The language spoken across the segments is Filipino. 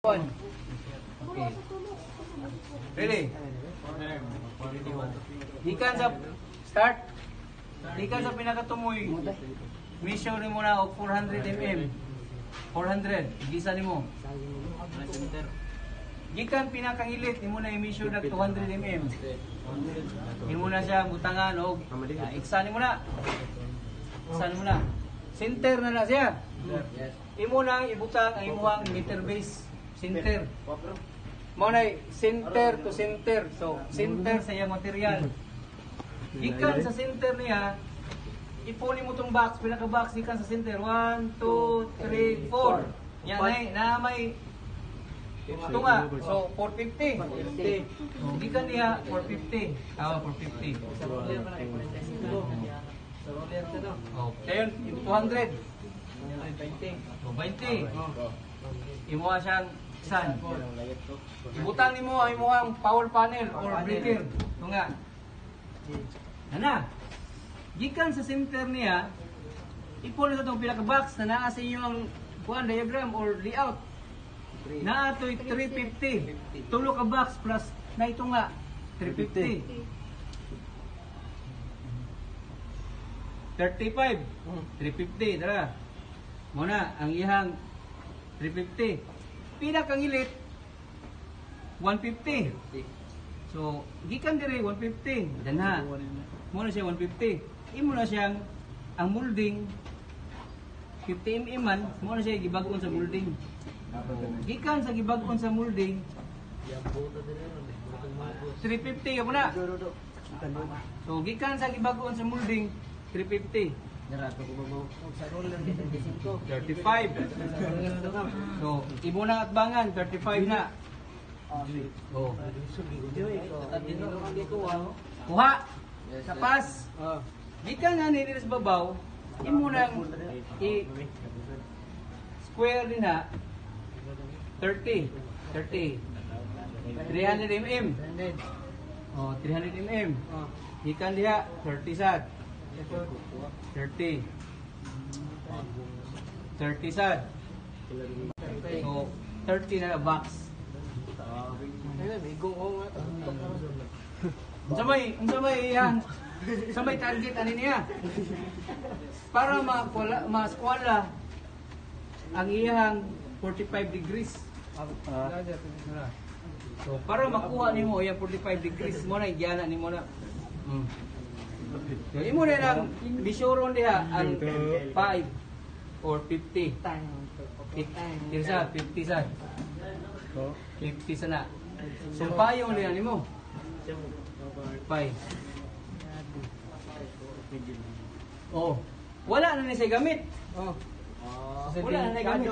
One. Okay. Ready? Ikan sa start. Ikan sa pinakatumoy. Measure mo na og 400 mm. 400. Gisa nimo. Gikan pinakahilit imo na i-measure na 200 mm. Imo na siya butangan og iksan mo na. Iksan mo na. Center na siya. Imo na ibutang ang imong meter base. Center. Mo na center to center. So, center sa iyang material. Gikan sa center niya, ipunin mo tong box, pinaka-box gikan sa center. 1, 2, 3, 4. Yan ay na may tunga. So, 450. So, gikan niya 450. 450. Oh, kayon 200. So, 20. Imo siyang san. Ibutang nimo ang imong power panel or breaker. Tunga. Ana. Gikan sa center niya, ipon sa itong pinaka-box na naa sa inyong diagram or layout. Naa ito'y 350. Tulo ka box plus na ito nga, 350. 35. 350, tara. Muna, ang ihang 350. Pinakangilit, 150. So, gikan dire 150. Danha. Muna siya 150. Imo na siyang ang molding 50 mm man, muna siya gibag-on sa molding. Gikan sa gibag-on sa molding 350 ka muna. So, gikan sa gibag-on sa molding 350. 35. So, imo na atbangan 35 na. Oh. Kuha. Tapas. Gikan na nila sa babaw, imo nang square din ha. 30. 300 mm. Oh, 300 mm. Gikan diha 30 sad. 30. 30 sad. So, 30 na box. Unsa may yan? Sa may target ani niya? Para ma-skwala ang iyang 45 degrees. So, para makuha nimo yung 45 degrees mo na igyan nimo na. So, imo na lang bisuron diha ang 5 or 50. 50 sa 50 sa. 50 sa na. So, payo na nimo. 5. Oh, wala na ni siya gamit. Oh. Wala na ni gamit.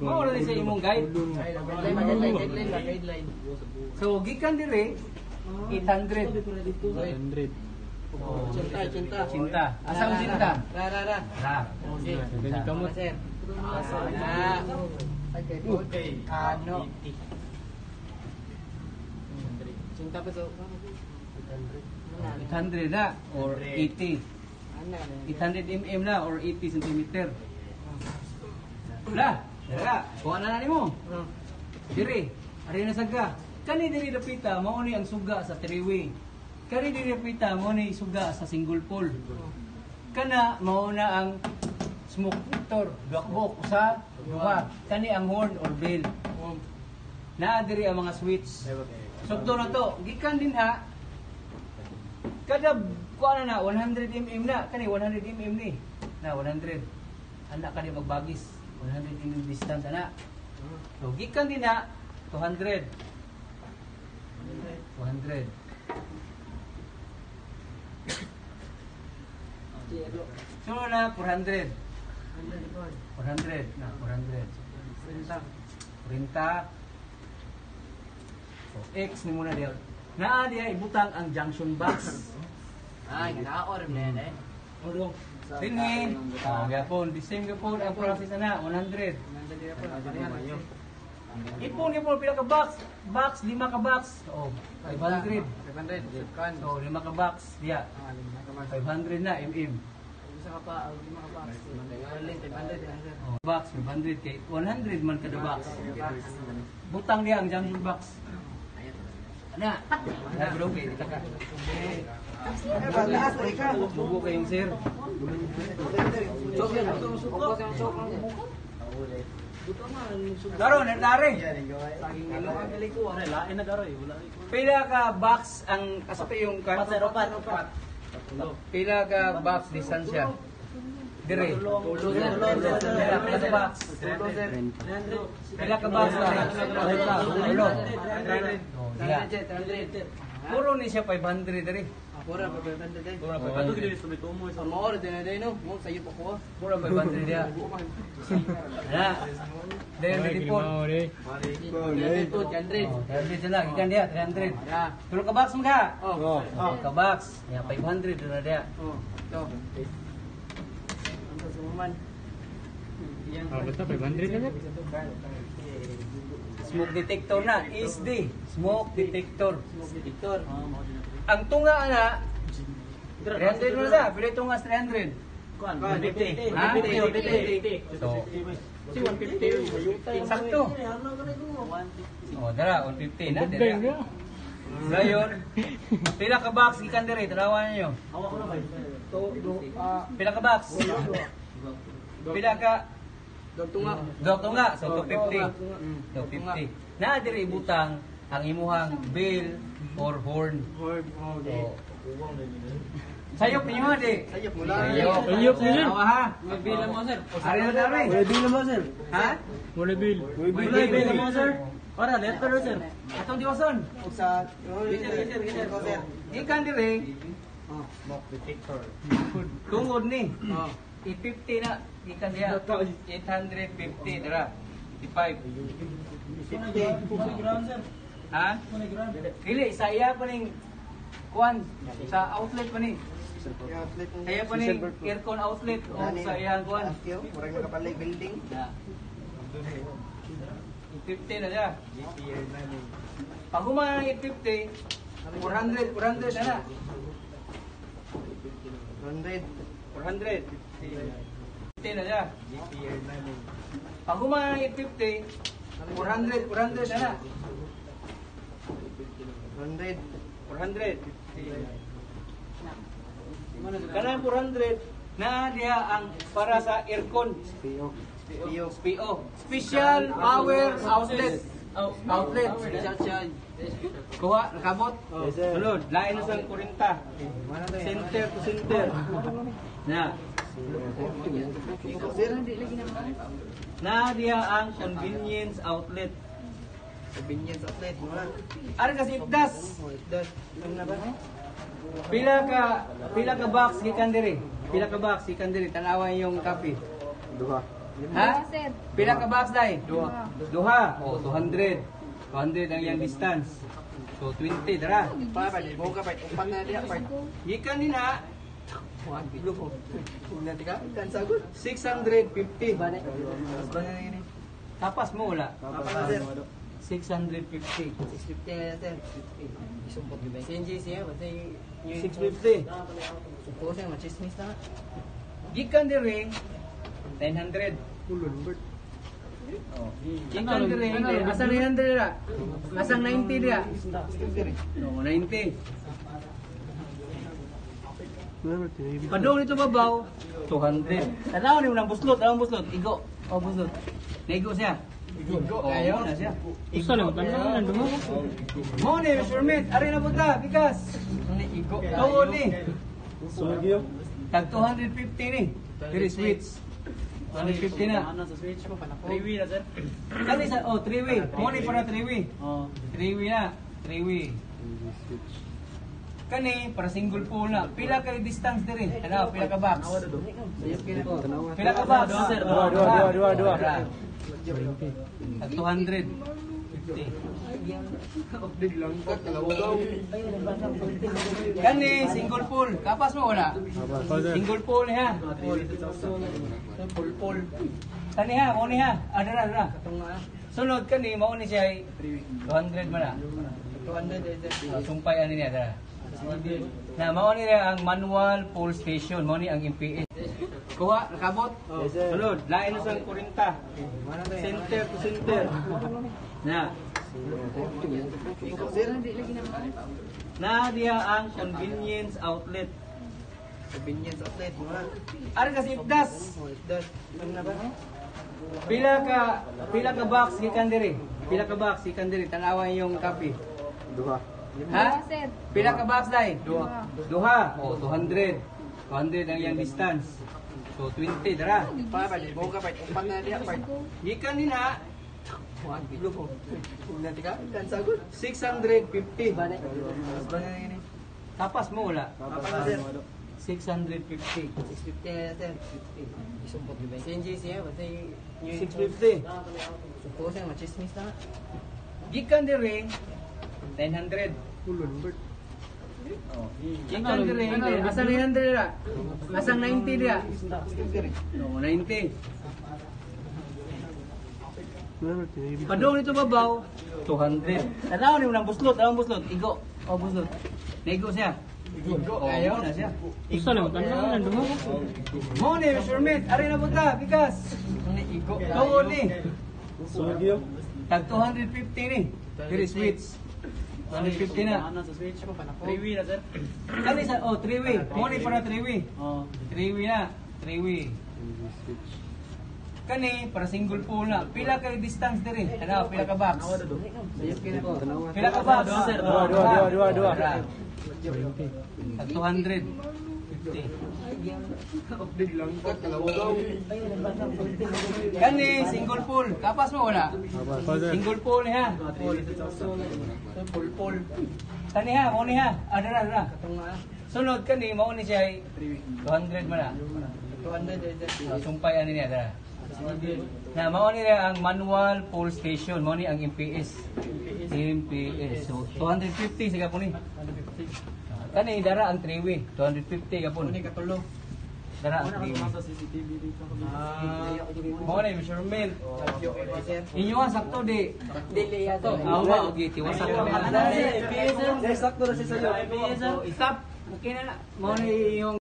Mawala na siya imong guide. Guideline. So, gikan dire 800. 800. Oh, cinta. Asam cinta. Ra. Ganyan kamot. Ano? Cinta pa to. 800 na or 80. 800 mm na or 80 cm. Wala. Kuha na nimo. Dire. Ari na saga. Kani diri dapita mao ni ang suga sa three-way. Kani diri dapita mao ni suga sa single pole. Kana mao na ang smoke detector, duakbok sa duha. Kani ang horn or bell. Naa diri ang mga switch. Sugdo na to. Gikan din ha. Kada kuha na 100 mm na. Kani 100 mm ni. Na 100. Anak kani magbagis. 100 mm distance ana. So gikan din ha 200. 200. So na 400. 400 na 400. 30. So X ni muna diya. Naa diya ibutang ang junction box. Ginaor na yan eh. Orong. Tingin. Gapon, the same gapon ang process na 100. Ipon pila ka box. Box 5 ka box. Oh, 500. So 5 ka box diya. 500 na mm. Isa ka pa, lima ka pa. 500. Box 500 kay 100 man kada box. Butang dia ang jungle box. Ana. Nagro kay dita ka. Bugo kayong sir. Chok yan, suko. Daro na dare. Saging ilo ang gali ko. Lain na garo eh. Wala. Pila ka box ang kasapi yung kan? Pila ka box distansya? Dire. Pila ka box? Pila ka box? Ulo. Puro ni siya 500 dire. Pura pa 500 din. Ato gid sa may tumo Sa mall din na din no. Mo sayo pa ko. Puro 500 dia. Ana. Dire na dipon. Ito 100. 300 lang, ikan dia 300. Ya. Tulo ka box mo ka? Oh. Ka box. Ya 500 na dia. Oh. Ito. Ano sa man? basta 500 na yan. Smoke detector na, SD. Smoke detector. Victor. Ang tunga na 300 mo na sa, pero itong as 300. Kuan, 150. 150. Ha? 150. So, Si 150. sakto. O, dara, 150 na. Dara. Ngayon, pila ka box ikan dire, tanawan niyo. Hawak ko na ba? Pila ka box? Pila ka Dogtunga. Doktunga, so 250. 250. Na dire ibutang ang imuhang bell or horn. So, sayop niyo ha di. Sayop mula. Sayop niyo. Awa ha. Magbilang mo sir. Ari na dari. bill mo sir. Ha? Wala bill. Wala bill mo, sir. Para letter sir. Atong diwason. Sa sir. Ikan dire. Smoke detector. Tungod ni. Oh. I-50 na. Ikan diya. 850 dira. I5. 50. Ground sir. Ha? Dili sa iya pa ning kuan sa outlet pa ni. Kaya pa ning aircon outlet o sa iyang kuan. Murag nakapalig building. Na. I50 na siya. Pag humana ng I50, 400 na na. 100. 400. 50 na siya. Pag humana ng I50, 400 na na. 100. 400. Kanang 400 na diha ang para sa aircon. SPO. Special Power Outlet. Outlet. Kuha, nakabot. Sulod, lain na sa 40. Center to center. Na. Na diha ang convenience outlet. Convenience outlet. Ari kasi itdas. Ano na ba? Pila ka box gikan diri. Pila ka box gikan diri tanawan yung kape. Duha. Ha? Pila ka box dai? Duha. Oh, 200. 200 ang yang distance. So 20 dara. Pa, mo ka pa. Upat na diya pa. Gikan nina Wag bilo ko. Nanti ka kan sagot. 650. Balik. Balik ini. Tapas mo wala. Apa na sir? 650. 650 na sir. Isumpot di ba? CNG siya ba say 650. Suppose yung machismis na. Gikan diri 900. Oh. Gikan diri asa 900 ra? Asang 90 dia? No, 90. Padong nito babaw 200. Tanaw ni mo nang buslot, igo. Oh, buslot. Naigo siya. Igo kayo na siya. Usa lang tanan nando mo. Mo ni measurement, ari na punta, bigas. Ni igo. Tuon ni. Sumagyo. Tag 250 ni. Diri switch. 250 na. Ano sa switch mo panako. 3-way na sir. Kani sa 3-way. Mo ni para 3-way. Oh. 3-way na. 3-way. Kani para single pole na. Pila ka distance diri? Ano, pila ka box? Pila ka box? Dua. Tag 200. 50. Kani single pole. Kapas mo wala? Single pole ni ha. Pole. Kani ha, mo ni ha. Dara. Sunod kani mao ni siya 200 man na. 200 Sumpay ani niya dara. Na mao ni ang manual pull station, mao ni ang MPS. Kuha, nakabot. Yes, sir. Sulod, lain na sa 40. Center to center. Na. Na diya ang convenience outlet. Convenience outlet. Ari kasi das. Das. Ano na ba? Pila ka box gikan diri. Pila ka box gikan diri tanawan yung kape. Duha. Ha? Pila ka box dai? Duha. Oh, 200. 200 ang yang distance. So 20 dara. Pa ba di boga pa umpat na diha pa. Gikan nina Wag lupo. Nanti ka kan sagot. 650. Balik. Balik ini. Tapas mo wala. Apa na sir? 650. 650 na sir. Isumpot di ba? CNJC ya basta 650. Supo sa machismis na. Gikan diri 900. Pulon bird. Gikan diri asang 900 dira. Asang 90 dira. No, 90. Padung nito babaw 200. Tanaw ni nang buslot, igo. Oh, buslot. Nego siya. Igo. Ayaw na siya. Isa lang, tanong na duha. Mo ni measurement, ari na punta, bigas. Igo. Tuod ni. Sulog yun. Tag 250 ni. Diri switch. 250 na. Ano sa switch mo pa na. 3-way na, sir. Kani sa 3-way. Mo ni para 3-way. Oo. 3-way na. 3-way. Kani para single pole na. Pila ka distance diri? Ano, pila ka box? Pila ka box? Dua. Tag 200. 50. Kani single pole. Kapas mo wala? Single pole ni ha. Full pole. Kani ha, mo ni ha. Dara. Sunod kani mao ni siya 200 man na. 200 Sumpay ani niya dara. Na mao ni ang manual pull station, mao ni ang MPS. So 250 siga po ni. Kani dara ang 3-way, 250 ka po. Ano katulo? Dara ang 3-way. CCTV dito. Mao ni measurement. Sir. Inyo ang sakto di. Dili yato. Aw ba okay, tiwasak ka na. MPS sir. Sakto na si sayo. Stop. Okay na na. Mao ni yung